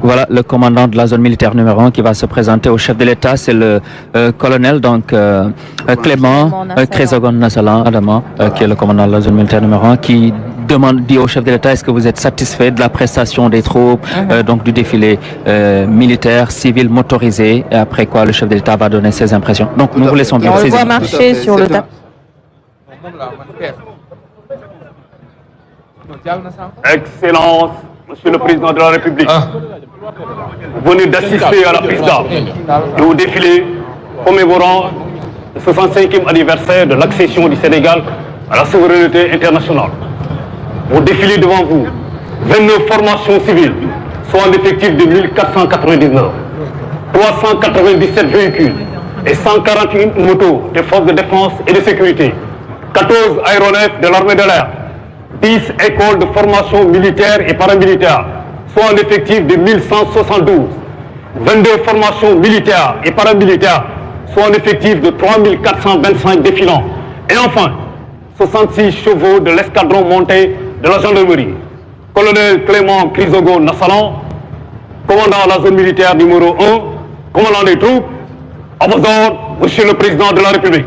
Voilà le commandant de la zone militaire numéro 1 qui va se présenter au chef de l'État, c'est le colonel Clément Chrysogon Nassalan Adama, qui est le commandant de la zone militaire numéro 1, qui dit au chef de l'État est-ce que vous êtes satisfait de la prestation des troupes, donc du défilé militaire, civil, motorisé, et après quoi le chef de l'État va donner ses impressions. Donc nous vous laissons bien. On le voit marcher sur le tapis. Excellence, Monsieur le Président de la République, vous venez d'assister à la prise d'armes et au défilé commémorant le 65e anniversaire de l'accession du Sénégal à la souveraineté internationale. Au défilé devant vous, 29 formations civiles, soit un effectif de 1499, 397 véhicules et 141 motos des forces de défense et de sécurité, 14 aéronefs de l'armée de l'air, 10 écoles de formation militaire et paramilitaire, soit un effectif de 1172, 22 formations militaires et paramilitaires, soit un effectif de 3425 défilants, et enfin 66 chevaux de l'escadron monté de la gendarmerie. Colonel Clément Chrysogon Nassalan, commandant la zone militaire numéro 1, commandant des troupes, à vos ordres, Monsieur le Président de la République.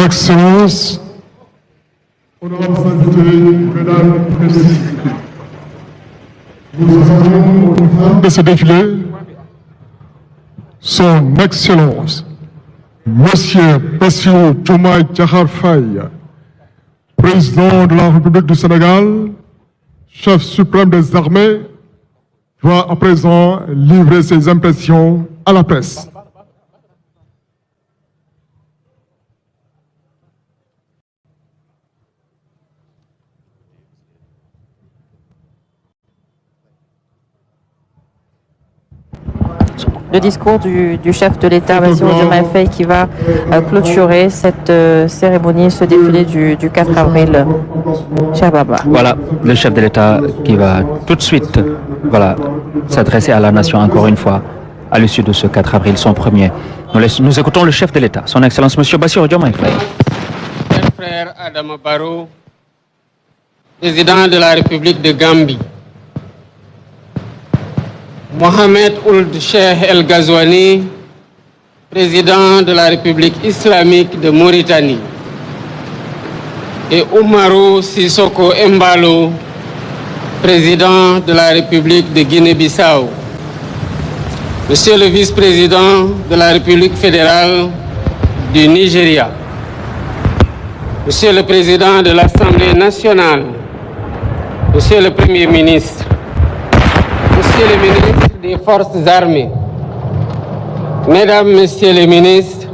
Excellence, honorables invités, mesdames et messieurs, nous avons au niveau de ce défilé son Excellence, Monsieur Bassirou Diomaye Diakhar Faye, président de la République du Sénégal, chef suprême des armées, doit à présent livrer ses impressions à la presse. Le discours du chef de l'État, Bassirou Diomaye Faye, qui va clôturer cette cérémonie, ce défilé du 4 avril. Chababa. Voilà, le chef de l'État qui va tout de suite s'adresser à la nation encore une fois à l'issue de ce 4 avril, son premier. Nous écoutons le chef de l'État, son Excellence M. Bassirou Diomaye Faye. Cher frère Adama Barrow, président de la République de Gambie, Mohamed Ould Cheikh El Ghazouani, président de la République islamique de Mauritanie, et Oumarou Sissoko Embalo, président de la République de Guinée-Bissau, Monsieur le vice-président de la République fédérale du Nigeria, Monsieur le président de l'Assemblée nationale, Monsieur le Premier ministre, Monsieur le ministre des Forces armées, Mesdames, Messieurs les ministres,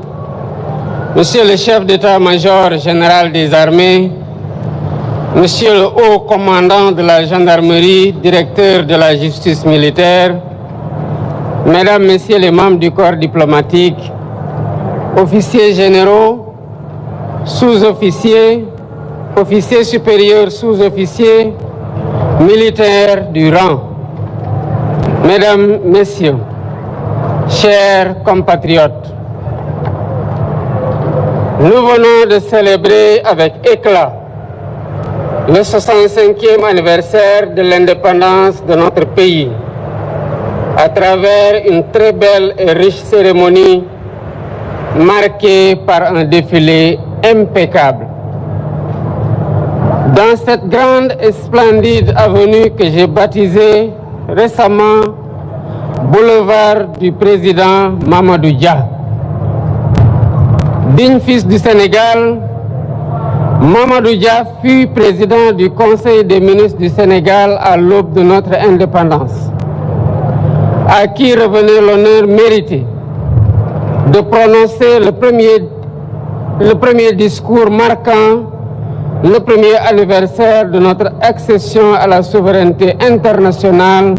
Monsieur le chef d'état-major général des armées, Monsieur le haut commandant de la gendarmerie, directeur de la justice militaire, Mesdames, Messieurs les membres du corps diplomatique, officiers généraux, sous-officiers, officiers supérieurs, sous-officiers, militaires du rang, Mesdames, Messieurs, chers compatriotes, nous venons de célébrer avec éclat le 65e anniversaire de l'indépendance de notre pays à travers une très belle et riche cérémonie marquée par un défilé impeccable. Dans cette grande et splendide avenue que j'ai baptisée récemment boulevard du président Mamadou Dia. Digne fils du Sénégal, Mamadou Dia fut président du Conseil des ministres du Sénégal à l'aube de notre indépendance, à qui revenait l'honneur mérité de prononcer le premier discours marquant le premier anniversaire de notre accession à la souveraineté internationale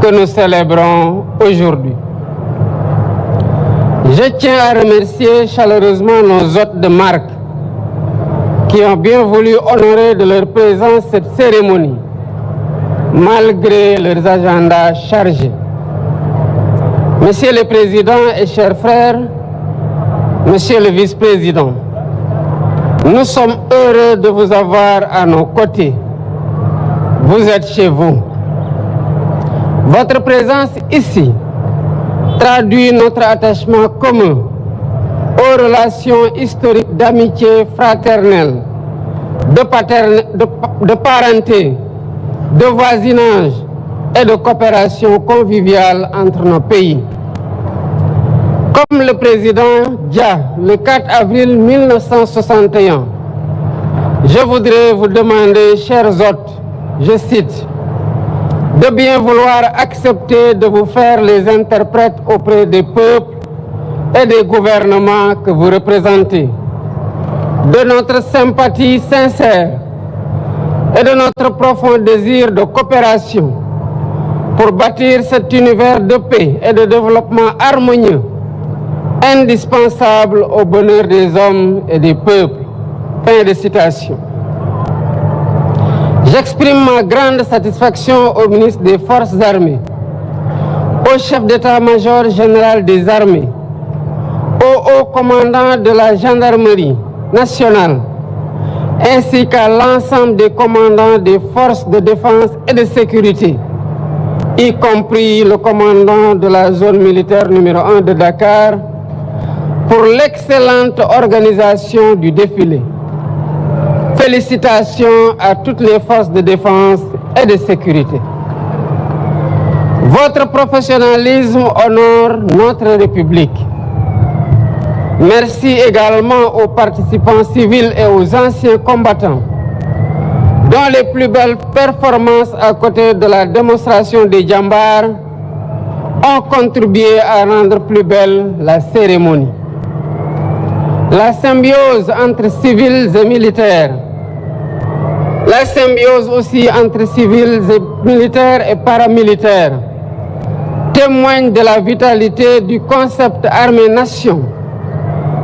que nous célébrons aujourd'hui. Je tiens à remercier chaleureusement nos hôtes de marque qui ont bien voulu honorer de leur présence cette cérémonie, malgré leurs agendas chargés. Monsieur le Président et chers frères, Monsieur le Vice-président, nous sommes heureux de vous avoir à nos côtés. Vous êtes chez vous. Votre présence ici traduit notre attachement commun aux relations historiques d'amitié fraternelle, de parenté, de voisinage et de coopération conviviale entre nos pays. Comme le président Dia, le 4 avril 1961, je voudrais vous demander, chers hôtes, je cite, de bien vouloir accepter de vous faire les interprètes auprès des peuples et des gouvernements que vous représentez, de notre sympathie sincère et de notre profond désir de coopération pour bâtir cet univers de paix et de développement harmonieux, indispensable au bonheur des hommes et des peuples. Fin de citation. J'exprime ma grande satisfaction au ministre des Forces armées, au chef d'état-major général des armées, au haut commandant de la gendarmerie nationale, ainsi qu'à l'ensemble des commandants des forces de défense et de sécurité, y compris le commandant de la zone militaire numéro 1 de Dakar, pour l'excellente organisation du défilé. Félicitations à toutes les forces de défense et de sécurité. Votre professionnalisme honore notre République. Merci également aux participants civils et aux anciens combattants, dont les plus belles performances à côté de la démonstration des djambars ont contribué à rendre plus belle la cérémonie. La symbiose entre civils et militaires, la symbiose aussi entre civils et militaires et paramilitaires témoigne de la vitalité du concept armée-nation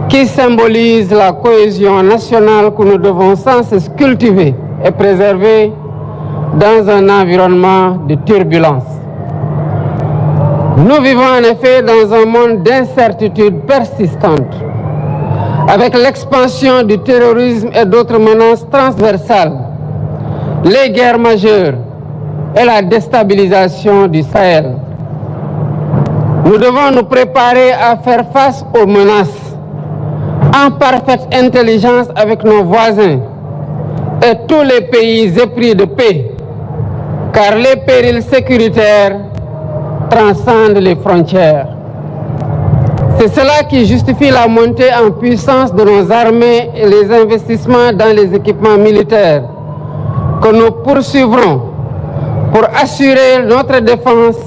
qui symbolise la cohésion nationale que nous devons sans cesse cultiver et préserver dans un environnement de turbulence. Nous vivons en effet dans un monde d'incertitude persistante, avec l'expansion du terrorisme et d'autres menaces transversales, les guerres majeures et la déstabilisation du Sahel. Nous devons nous préparer à faire face aux menaces en parfaite intelligence avec nos voisins et tous les pays épris de paix, car les périls sécuritaires transcendent les frontières. C'est cela qui justifie la montée en puissance de nos armées et les investissements dans les équipements militaires que nous poursuivrons pour assurer notre défense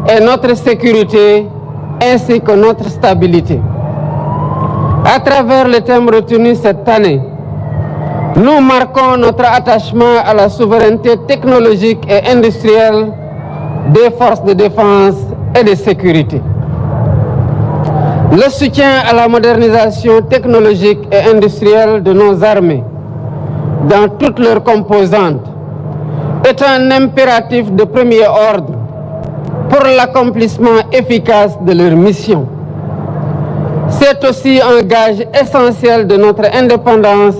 et notre sécurité ainsi que notre stabilité. À travers le thème retenu cette année, nous marquons notre attachement à la souveraineté technologique et industrielle des forces de défense et de sécurité. Le soutien à la modernisation technologique et industrielle de nos armées, dans toutes leurs composantes, est un impératif de premier ordre pour l'accomplissement efficace de leur mission. C'est aussi un gage essentiel de notre indépendance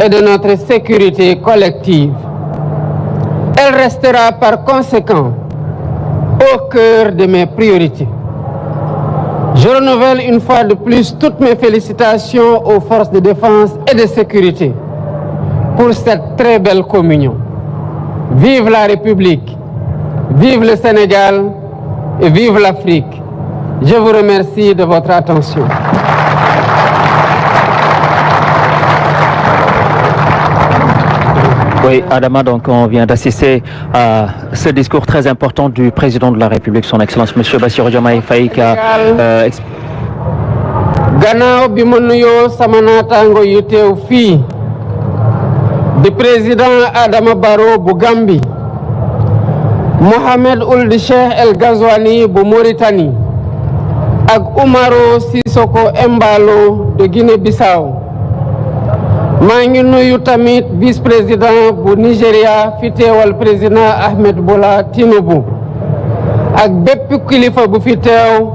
et de notre sécurité collective. Elle restera par conséquent au cœur de mes priorités. Je renouvelle une fois de plus toutes mes félicitations aux forces de défense et de sécurité pour cette très belle communion. Vive la République, vive le Sénégal et vive l'Afrique. Je vous remercie de votre attention. Oui, Adama, donc on vient d'assister à ce discours très important du président de la République, son Excellence M. Bassirou Diomaye Faye, qui a gannaaw bi ma nuyoo sama naataango yu teew fii di président Adama Barrow bu Gambie Mohamed Ould Cheikh El Ghazouani bu Mauritanie ak Umaro Sissoko Embalo de Guinée-Bissau. maa ngi nuyu tamit vice-président bu Nigéria fi teewal président Ahmed Bola Tinubu ak bépp kilifa bu fi teew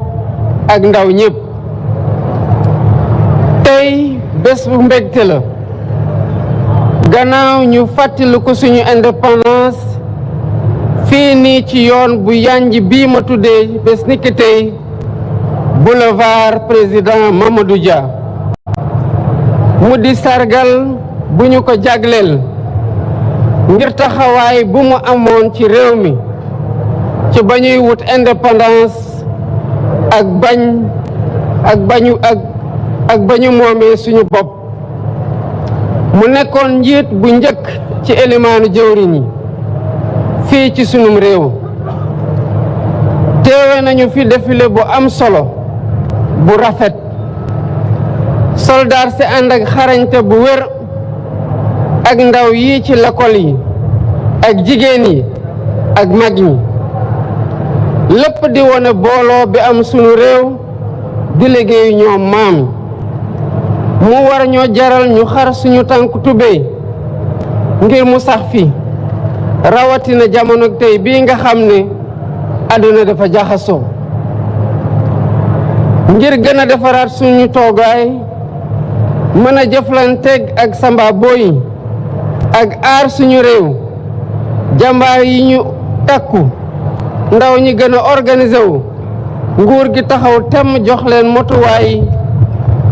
ak ndaw ñëpp. tey bés bu mbégte la gannaaw ñu fàttaliku suñu indépendance fii nii ci yoon bu yanj bii ma tuddee bés niki tey boulevard président Mamadou Dia mu di sargal bu ñu ko jagleel ngir taxawaay bu mu amoon ci réew mi ci ba ñuy wut indépendance ak bañu moomee suñu bopp. mu nekkoon njiit bu njëkk ci élimaanu jëwriñ yi fii ci sunum réew. teewe nañu fi défilé bu am solo bu rafet. soldaar si ànd ak xarañte bu wér ak ndaw yi ci l'école yi ak jigéen yi ak mag ñi lépp di wone booloo bi am sunu réew di liggéeyu ñoom maam mu war ñoo jaral ñu xar suñu tànk tubéy ngir mu sax fi rawatina jamono tey bii nga xam ne àdduna dafa jaxasoo ngir gën a defaraat suñu toogaay mën a jëflanteeg ak samba boy ak aar suñu réew jàmbaar yi ñu takku ndaw ñi gën a organisé wu nguur gi taxaw temm jox leen motuwaay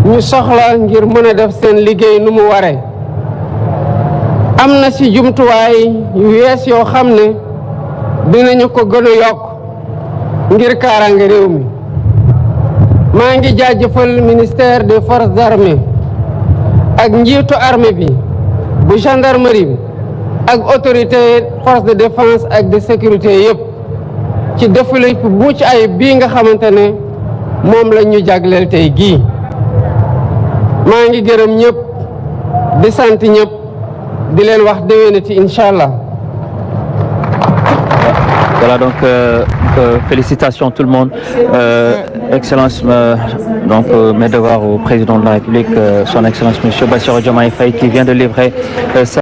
ñu soxla ngir mën a def seen liggéey nu mu ware. am na ci jumtuwaay yu yees yoo xam ne dinañu ko gën a yokk ngir kaaraange réew mi. maa ngi jaajëfal ministère des forces armées ak njiitu armée bi bu gendarmerie bi ak autorité force de défense ak de sécurité yëpp ci défilé bu mucc ayib bii nga xamante ne moom la ñu jagleel tey gii. maa ngi gërëm ñëpp di sant ñëpp di leen wax déwénati incha allah. Voilà donc félicitations tout le monde. Excellence, donc mes devoirs au président de la République, son Excellence Monsieur Bassirou Diomaye Faye qui vient de livrer